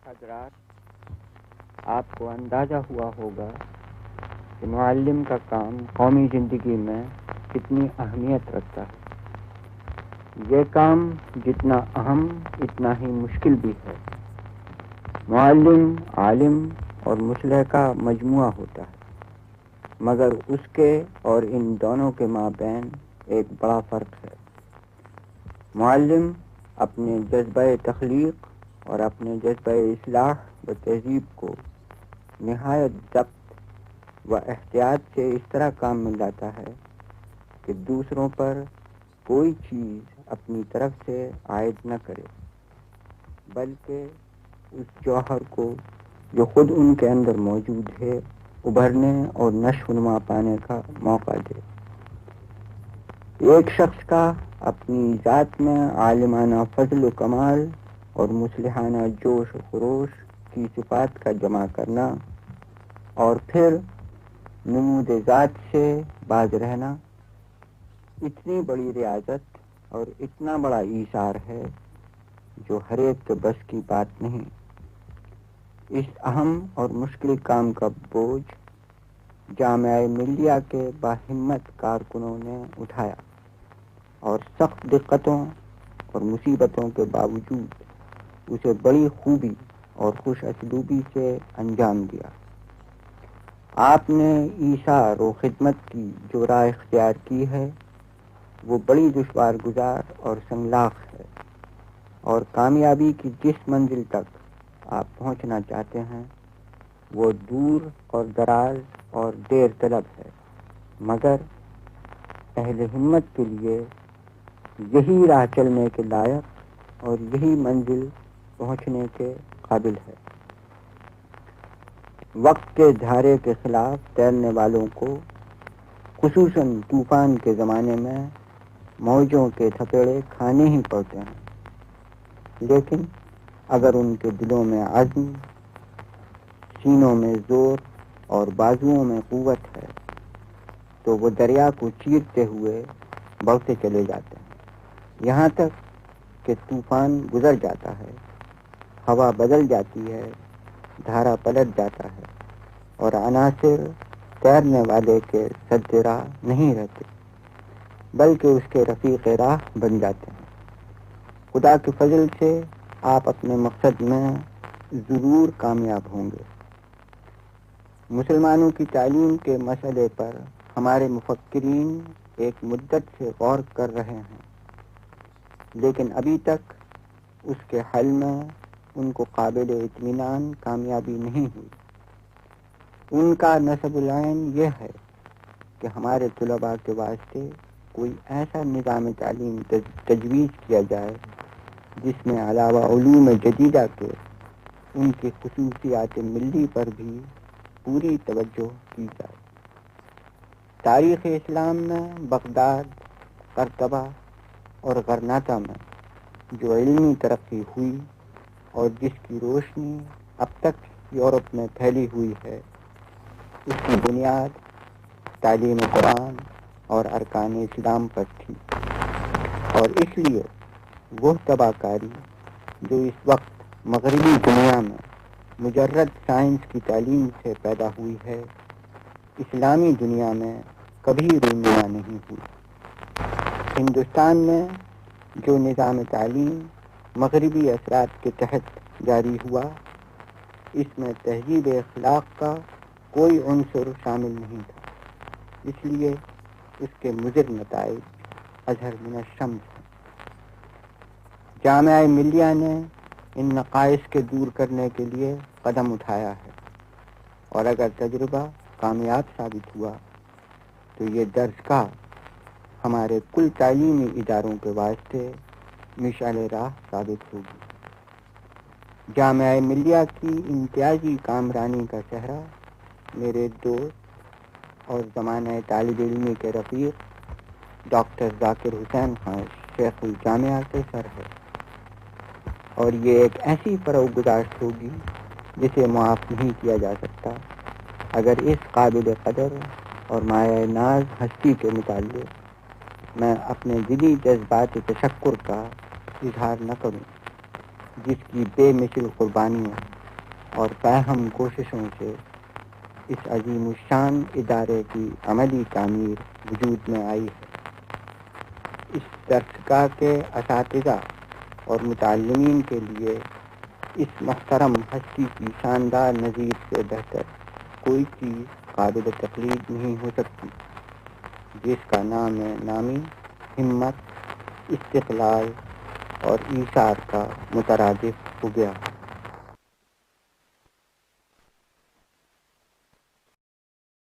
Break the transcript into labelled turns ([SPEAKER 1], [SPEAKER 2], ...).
[SPEAKER 1] حضرات، آپ کو اندازہ ہوا ہوگا کہ معلم کا کام قومی زندگی میں کتنی اہمیت رکھتا ہے۔ یہ کام جتنا اہم اتنا ہی مشکل بھی ہے۔ معلم عالم اور مصلح کا مجموعہ ہوتا ہے، مگر اس کے اور ان دونوں کے مابین ایک بڑا فرق ہے۔ معلم اپنے جذبہ تخلیق اور اپنے جذبہ اصلاح و تہذیب کو نہایت ضبط و احتیاط سے اس طرح کام میں لاتا ہے کہ دوسروں پر کوئی چیز اپنی طرف سے عائد نہ کرے، بلکہ اس جوہر کو جو خود ان کے اندر موجود ہے ابھرنے اور نشو و نما پانے کا موقع دے۔ ایک شخص کا اپنی ذات میں عالمانہ فضل و کمال اور مصلحانہ جوش و خروش کی صفات کا جمع کرنا اور پھر نمود ذات سے باز رہنا اتنی بڑی ریاضت اور اتنا بڑا ایثار ہے جو ہر ایک کے بس کی بات نہیں۔ اس اہم اور مشکل کام کا بوجھ جامعہ ملیہ کے باہمت کارکنوں نے اٹھایا اور سخت دقتوں اور مصیبتوں کے باوجود اسے بڑی خوبی اور خوش اسلوبی سے انجام دیا۔ آپ نے ایثار و خدمت کی جو راہ اختیار کی ہے وہ بڑی دشوار گزار اور سنگلاخ ہے، اور کامیابی کی جس منزل تک آپ پہنچنا چاہتے ہیں وہ دور اور دراز اور دیر طلب ہے، مگر اہل ہمت کے لیے یہی راہ چلنے کے لائق اور یہی منزل پہنچنے کے قابل ہے۔ وقت کے دھارے کے خلاف تیرنے والوں کو خصوصاً طوفان کے زمانے میں موجوں کے تھپیڑے کھانے ہی پڑتے ہیں، لیکن اگر ان کے دلوں میں عزم، سینوں میں زور اور بازوؤں میں قوت ہے تو وہ دریا کو چیرتے ہوئے بڑھتے چلے جاتے ہیں، یہاں تک کہ طوفان گزر جاتا ہے، ہوا بدل جاتی ہے، دھارا پلٹ جاتا ہے اور عناصر تیرنے والے کے سد راہ نہیں رہتے بلکہ اس کے رفیق راہ بن جاتے ہیں۔ خدا کے فضل سے آپ اپنے مقصد میں ضرور کامیاب ہوں گے۔ مسلمانوں کی تعلیم کے مسئلے پر ہمارے مفکرین ایک مدت سے غور کر رہے ہیں، لیکن ابھی تک اس کے حل میں ان کو قابل اطمینان کامیابی نہیں ہوئی۔ ان کا نصب العین یہ ہے کہ ہمارے طلباء کے واسطے کوئی ایسا نظام تعلیم تجویز کیا جائے جس میں علاوہ علوم جدیدہ کے ان کی خصوصیات ملی پر بھی پوری توجہ کی جائے۔ تاریخ اسلام میں بغداد، قرطبہ اور غرناطہ میں جو علمی ترقی ہوئی اور جس کی روشنی اب تک یورپ میں پھیلی ہوئی ہے، اس کی بنیاد تعلیم قرآن اور ارکان اسلام پر تھی، اور اس لیے وہ تباہ کاری جو اس وقت مغربی دنیا میں مجرد سائنس کی تعلیم سے پیدا ہوئی ہے، اسلامی دنیا میں کبھی رونما نہیں ہوئی۔ ہندوستان میں جو نظام تعلیم مغربی اثرات کے تحت جاری ہوا، اس میں تہذیب اخلاق کا کوئی عنصر شامل نہیں تھا، اس لیے اس کے مضر نتائج اظہر من الشمس ہیں۔ جامعہ ملیہ نے ان نقائص کے دور کرنے کے لیے قدم اٹھایا ہے، اور اگر تجربہ کامیاب ثابت ہوا تو یہ درسگاہ ہمارے کل تعلیمی اداروں کے واسطے مشعل راہ ثابت ہوگی۔ جامعہ ملیہ کی امتیازی کامرانی کا چہرہ میرے دوست اور زمانہ طالب علمی کے رفیق ڈاکٹر ذاکر حسین خان شیخ الجامعہ سے سر ہے، اور یہ ایک ایسی فروغ گزاشت ہوگی جسے معاف نہیں کیا جا سکتا اگر اس قابل قدر اور مایہ ناز ہستی کے متعلق میں اپنے دلی جذبات تشکر کا اظہار نہ کروں، جس کی بے مثل قربانیوں اور باہم کوششوں سے اس عظیم الشان ادارے کی عملی تعمیر وجود میں آئی ہے۔ اس درسگاہ کے اساتذہ اور متعلمین کے لیے اس محترم ہستی کی شاندار نظیر سے بہتر کوئی چیز قابل تقلید نہیں ہو سکتی، جس کا نام نامی ہمت، استقلال اور ایثار کا مترادف ہو گیا۔